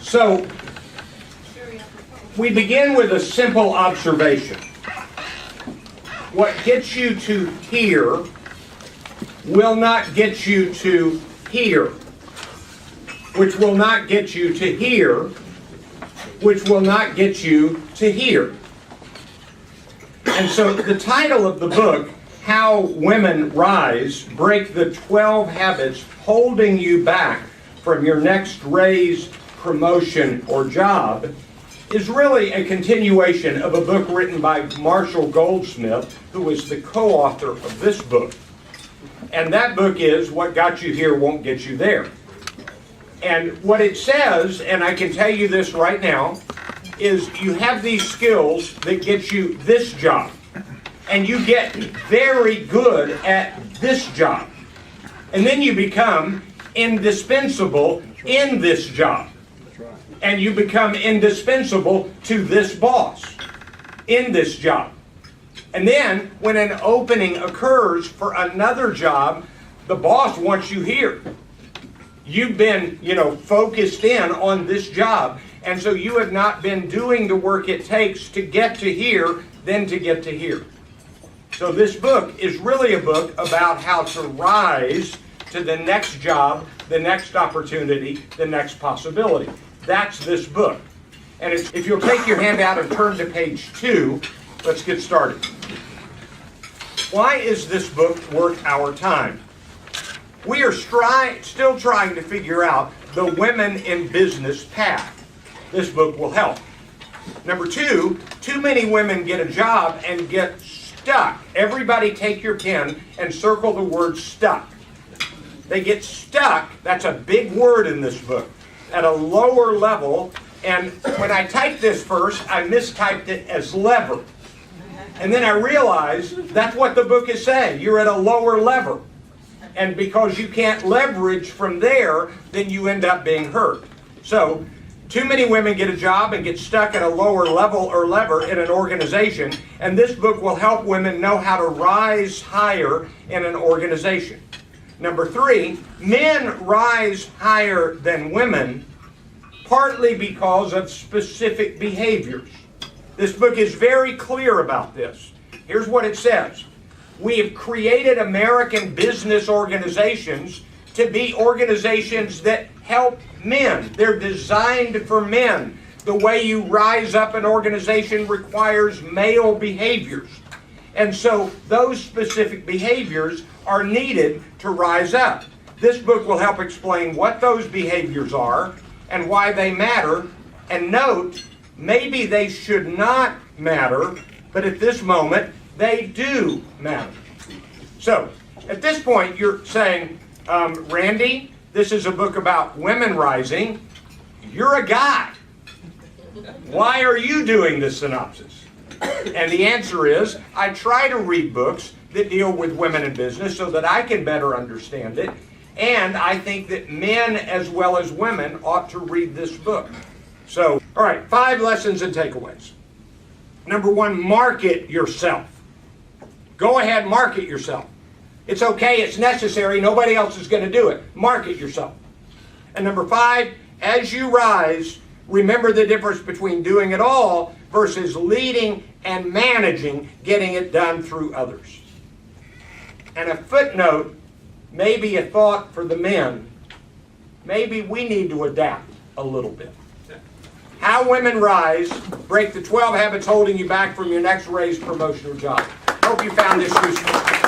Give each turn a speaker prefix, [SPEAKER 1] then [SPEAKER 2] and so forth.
[SPEAKER 1] So, we begin with a simple observation. What gets you to here will not get you to here, which will not get you to here, which will not get you to here. And so the title of the book, How Women Rise, Break the 12 Habits Holding You Back from Your Next Raise, Promotion, or Job, is really a continuation of a book written by Marshall Goldsmith, who was the co-author of this book. And that book is What Got You Here Won't Get You There. And what it says, and I can tell you this right now, is you have these skills that get you this job. And you get very good at this job. And then you become indispensable in this job. And you become indispensable to this boss in this job. And then when an opening occurs for another job, the boss wants you here. You've been, focused in on this job. And so you have not been doing the work it takes to get to here, then to get to here. So this book is really a book about how to rise to the next job, the next opportunity, the next possibility. That's this book. And if you'll take your hand out and turn to page 2, let's get started. Why is this book worth our time? We are still trying to figure out the women in business path. This book will help. Number 2, too many women get a job and get stuck. Everybody take your pen and circle the word stuck. They get stuck, that's a big word in this book, at a lower level. And when I typed this first, I mistyped it as lever. And then I realized that's what the book is saying. You're at a lower level. And because you can't leverage from there, then you end up being hurt. So, too many women get a job and get stuck at a lower level or lever in an organization. And this book will help women know how to rise higher in an organization. Number 3, men rise higher than women partly because of specific behaviors. This book is very clear about this. Here's what it says. We have created American business organizations to be organizations that help men. They're designed for men. The way you rise up an organization requires male behaviors. And so those specific behaviors are needed to rise up. This book will help explain what those behaviors are and why they matter. And note, maybe they should not matter, but at this moment, they do matter. So, at this point, you're saying, Randy, this is a book about women rising. You're a guy. Why are you doing this synopsis? And the answer is, I try to read books that deal with women in business so that I can better understand it. And I think that men as well as women ought to read this book. So, all right, 5 lessons and takeaways. Number 1, market yourself. Go ahead, market yourself. It's okay, it's necessary, nobody else is going to do it. Market yourself. And number 5, as you rise, remember the difference between doing it all versus leading and managing, getting it done through others. And a footnote, maybe a thought for the men, maybe we need to adapt a little bit. How Women Rise, Break the 12 Habits Holding You Back from Your Next Raise, Promotion, or Job. Hope you found this useful.